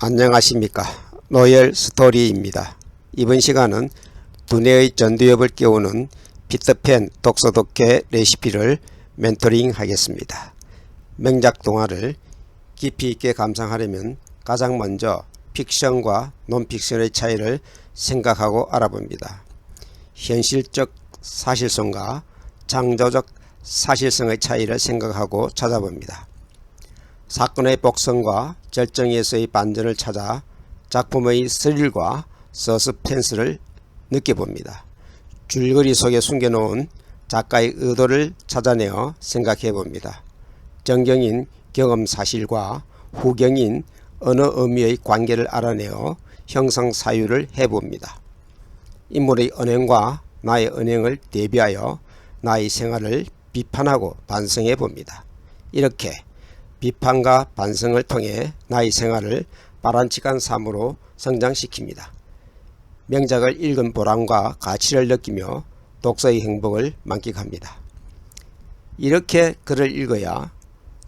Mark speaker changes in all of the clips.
Speaker 1: 안녕하십니까. 노열 스토리입니다. 이번 시간은 두뇌의 전두엽을 깨우는 피터팬 독서독해 레시피를 멘토링 하겠습니다. 명작 동화를 깊이 있게 감상하려면 가장 먼저 픽션과 논픽션의 차이를 생각하고 알아봅니다. 현실적 사실성과 창조적 사실성의 차이를 생각하고 찾아봅니다. 사건의 복선과 절정에서의 반전을 찾아 작품의 스릴과 서스펜스를 느껴봅니다. 줄거리 속에 숨겨놓은 작가의 의도를 찾아내어 생각해봅니다. 정경인 경험사실과 후경인 언어 의미의 관계를 알아내어 형상사유를 해봅니다. 인물의 언행과 나의 언행을 대비하여 나의 생활을 비판하고 반성해봅니다. 이렇게 비판과 반성을 통해 나의 생활을 바람직한 삶으로 성장시킵니다. 명작을 읽은 보람과 가치를 느끼며 독서의 행복을 만끽합니다. 이렇게 글을 읽어야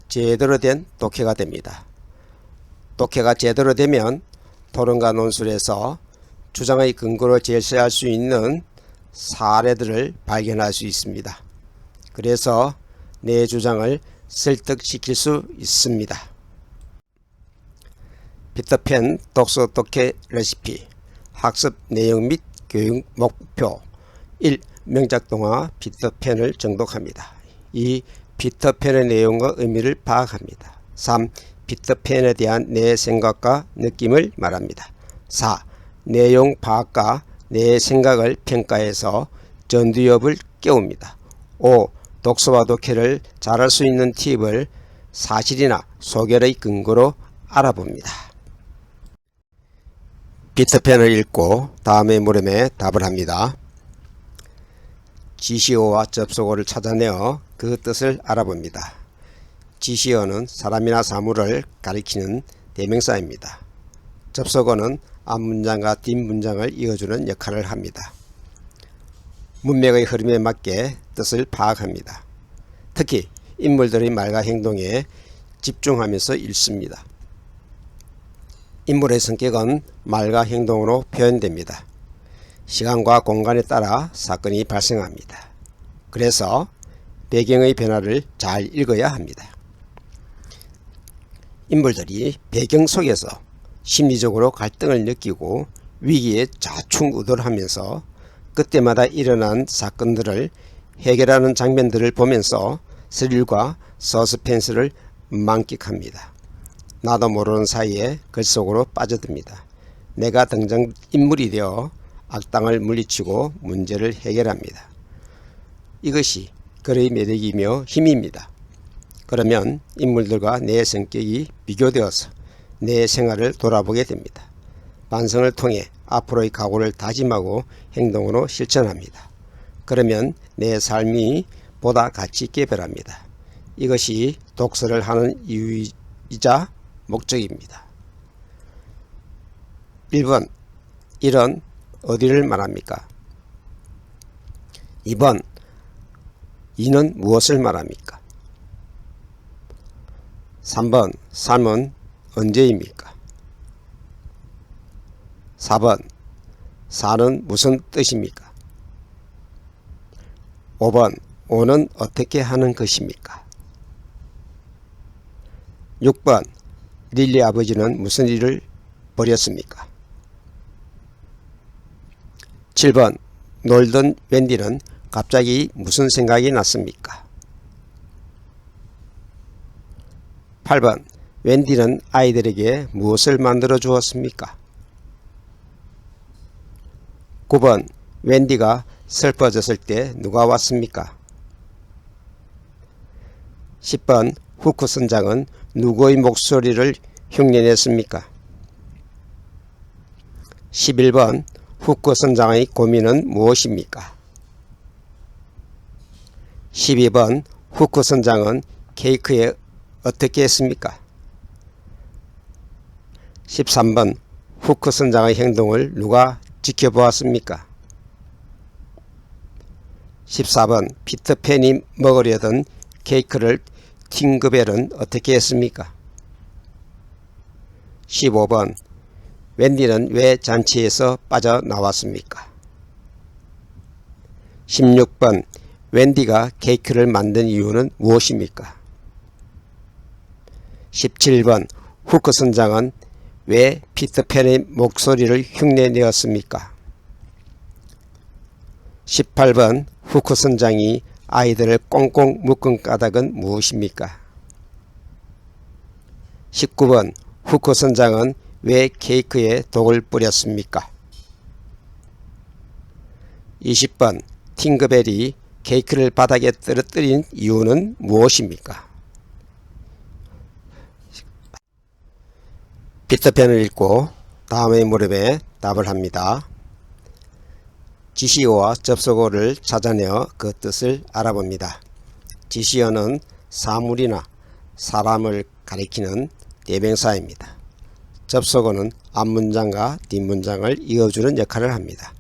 Speaker 1: 제대로 된 독해가 됩니다. 독해가 제대로 되면 토론과 논술에서 주장의 근거로 제시할 수 있는 사례들을 발견할 수 있습니다. 그래서 내 주장을 설득시킬 수 있습니다. 피터팬 독서 독해 레시피 학습 내용 및 교육 목표 1. 명작 동화 피터팬을 정독합니다. 2. 피터팬의 내용과 의미를 파악합니다. 3. 피터팬에 대한 내 생각과 느낌을 말합니다. 4. 내용 파악과 내 생각을 평가해서 전두엽을 깨웁니다. 5. 독서와 독해를 잘할 수 있는 팁을 사실이나 소결의 근거로 알아봅니다. 피터팬을 읽고 다음의 물음에 답을 합니다. 지시어와 접속어를 찾아내어 그 뜻을 알아봅니다. 지시어는 사람이나 사물을 가리키는 대명사입니다. 접속어는 앞문장과 뒷문장을 이어주는 역할을 합니다. 문맥의 흐름에 맞게 뜻을 파악합니다. 특히 인물들의 말과 행동에 집중하면서 읽습니다. 인물의 성격은 말과 행동으로 표현됩니다. 시간과 공간에 따라 사건이 발생합니다. 그래서 배경의 변화를 잘 읽어야 합니다. 인물들이 배경 속에서 심리적으로 갈등을 느끼고 위기에 좌충우돌하면서 그때마다 일어난 사건들을 해결하는 장면들을 보면서 스릴과 서스펜스를 만끽합니다. 나도 모르는 사이에 글 속으로 빠져듭니다. 내가 등장인물이 되어 악당을 물리치고 문제를 해결합니다. 이것이 글의 매력이며 힘입니다. 그러면 인물들과 내 성격이 비교되어서 내 생활을 돌아보게 됩니다. 반성을 통해 앞으로의 각오를 다짐하고 행동으로 실천합니다. 그러면 내 삶이 보다 가치 있게 변합니다. 이것이 독서를 하는 이유이자 목적입니다. 1번. 일은 어디를 말합니까? 2번. 이는 무엇을 말합니까? 3번. 삶은 언제입니까? 4번. 사는 무슨 뜻입니까? 5번. 오는 어떻게 하는 것입니까? 6번. 릴리 아버지는 무슨 일을 벌였습니까? 7번. 놀던 웬디는 갑자기 무슨 생각이 났습니까? 8번. 웬디는 아이들에게 무엇을 만들어 주었습니까? 9번. 웬디가 슬퍼졌을 때 누가 왔습니까? 10번. 후크 선장은 누구의 목소리를 흉내냈습니까? 11번. 후크 선장의 고민은 무엇입니까? 12번. 후크 선장은 케이크에 어떻게 했습니까? 13번. 후크 선장의 행동을 누가 지켜보았습니까? 14번. 피터팬이 먹으려던 케이크를 팅그벨은 어떻게 했습니까? 15번 웬디는 왜 잔치에서 빠져나왔습니까? 16번 웬디가 케이크를 만든 이유는 무엇입니까? 17번 후크 선장은 왜 피터팬의 목소리를 흉내내었습니까? 18번 후크 선장이 아이들을 꽁꽁 묶은 까닭은 무엇입니까? 19번 후크 선장은 왜 케이크에 독을 뿌렸습니까? 20번 팅거벨이 케이크를 바닥에 떨어뜨린 이유는 무엇입니까? 피터팬을 읽고 다음의 물음에 답을 합니다. 지시어와 접속어를 찾아내어 그 뜻을 알아봅니다. 지시어는 사물이나 사람을 가리키는 대명사입니다. 접속어는 앞문장과 뒷문장을 이어주는 역할을 합니다.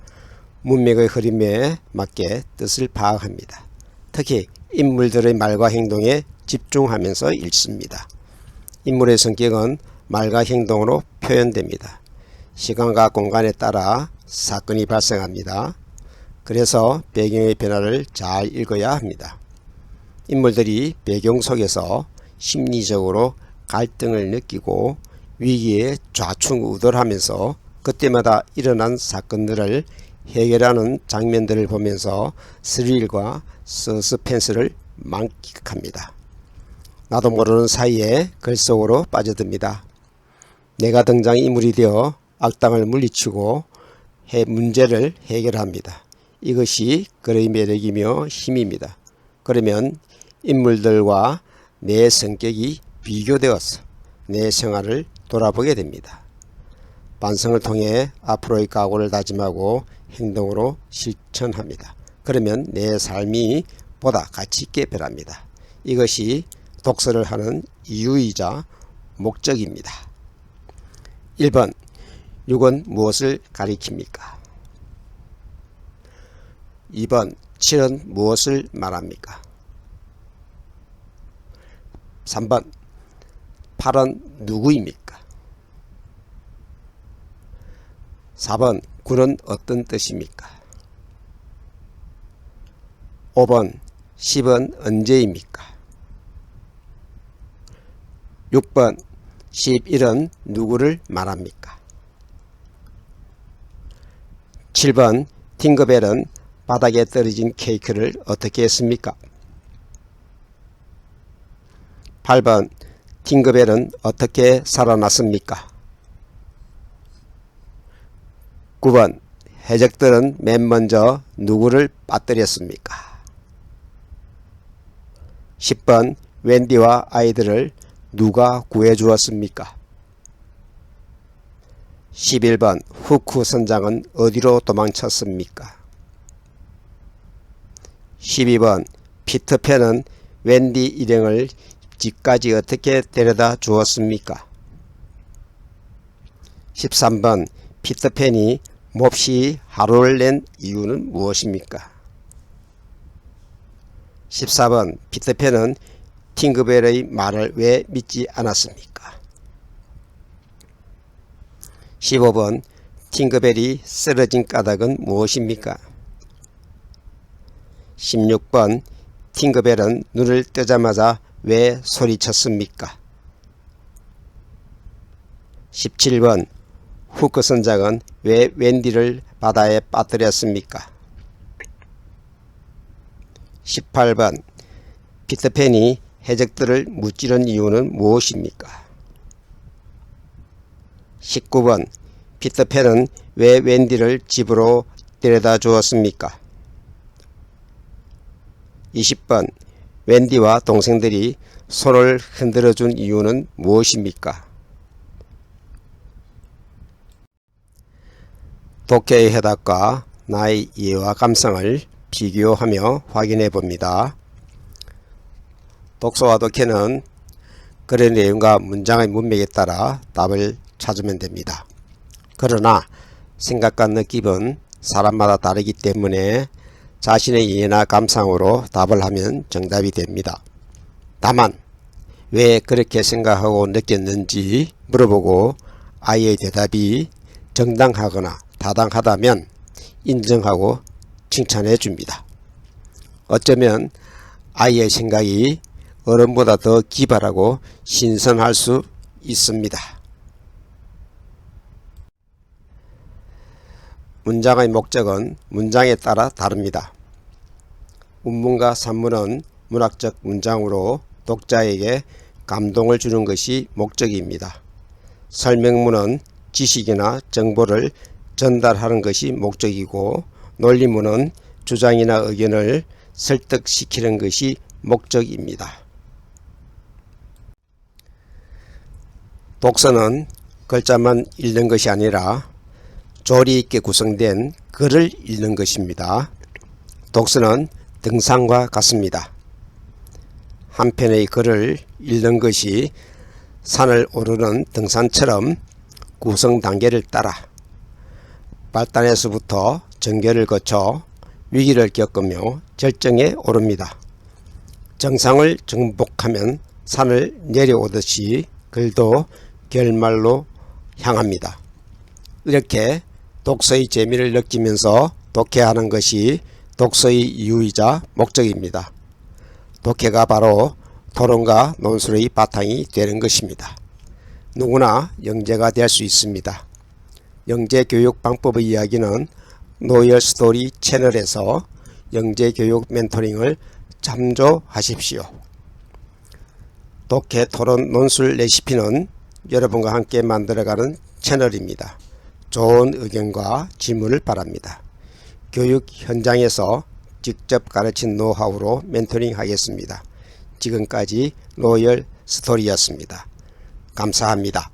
Speaker 1: 문맥의 흐름에 맞게 뜻을 파악합니다. 특히 인물들의 말과 행동에 집중하면서 읽습니다. 인물의 성격은 말과 행동으로 표현됩니다. 시간과 공간에 따라 사건이 발생합니다. 그래서 배경의 변화를 잘 읽어야 합니다. 인물들이 배경 속에서 심리적으로 갈등을 느끼고 위기에 좌충우돌하면서 그때마다 일어난 사건들을 해결하는 장면들을 보면서 스릴과 서스펜스를 만끽합니다. 나도 모르는 사이에 글 속으로 빠져듭니다. 내가 등장인물이 되어 악당을 물리치고 문제를 해결합니다. 이것이 글의 매력이며 힘입니다. 그러면 인물들과 내 성격이 비교되어서 내 생활을 돌아보게 됩니다. 반성을 통해 앞으로의 각오를 다짐하고 행동으로 실천합니다. 그러면 내 삶이 보다 가치있게 변합니다. 이것이 독서를 하는 이유이자 목적입니다. 1번 6은 무엇을 가리킵니까? 2번 7은 무엇을 말합니까? 3번 8은 누구입니까? 4번 9는 어떤 뜻입니까? 5번 10은 언제입니까? 6번 11은 누구를 말합니까? 7번 팅거벨은 바닥에 떨어진 케이크를 어떻게 했습니까? 8번 팅거벨은 어떻게 살아났습니까? 9번 해적들은 맨 먼저 누구를 빠뜨렸습니까? 10번 웬디와 아이들을 누가 구해주었습니까? 11번 후크 선장은 어디로 도망쳤습니까? 12번 피터팬은 웬디 일행을 집까지 어떻게 데려다 주었습니까? 13번 피터팬이 몹시 하루를 낸 이유는 무엇입니까? 14번 피터팬은 팅거벨의 말을 왜 믿지 않았습니까? 15번 팅거벨이 쓰러진 까닭은 무엇입니까? 16번 팅거벨은 눈을 뜨자마자 왜 소리쳤습니까? 17번 후크 선장은 왜 웬디를 바다에 빠뜨렸습니까? 18번 피터팬이 해적들을 무찌른 이유는 무엇입니까? 19번 피터팬은 왜 웬디를 집으로 데려다 주었습니까? 20번 웬디와 동생들이 손을 흔들어 준 이유는 무엇입니까? 독해의 해답과 나의 이해와 감상을 비교하며 확인해 봅니다. 독서와 독해는 글의 내용과 문장의 문맥에 따라 답을 찾으면 됩니다. 그러나 생각과 느낌은 사람마다 다르기 때문에 자신의 이해나 감상으로 답을 하면 정답이 됩니다. 다만 왜 그렇게 생각하고 느꼈는지 물어보고 아이의 대답이 정당하거나 타당하다면 인정하고 칭찬해 줍니다. 어쩌면 아이의 생각이 어른보다 더 기발하고 신선할 수 있습니다. 문장의 목적은 문장에 따라 다릅니다. 운문과 산문은 문학적 문장으로 독자에게 감동을 주는 것이 목적입니다. 설명문은 지식이나 정보를 전달하는 것이 목적이고, 논리문은 주장이나 의견을 설득시키는 것이 목적입니다. 독서는 글자만 읽는 것이 아니라 조리 있게 구성된 글을 읽는 것입니다. 독서는 등산과 같습니다. 한 편의 글을 읽는 것이 산을 오르는 등산처럼 구성 단계를 따라 발단에서부터 전개를 거쳐 위기를 겪으며 절정에 오릅니다. 정상을 정복하면 산을 내려오듯이 글도 결말로 향합니다. 이렇게 독서의 재미를 느끼면서 독해하는 것이 독서의 이유이자 목적입니다. 독해가 바로 토론과 논술의 바탕이 되는 것입니다. 누구나 영재가 될 수 있습니다. 영재교육 방법의 이야기는 노열스토리 채널에서 영재교육 멘토링을 참조하십시오. 독해 토론 논술 레시피는 여러분과 함께 만들어가는 채널입니다. 좋은 의견과 질문을 바랍니다. 교육 현장에서 직접 가르친 노하우로 멘토링 하겠습니다. 지금까지 로열스토리였습니다. 감사합니다.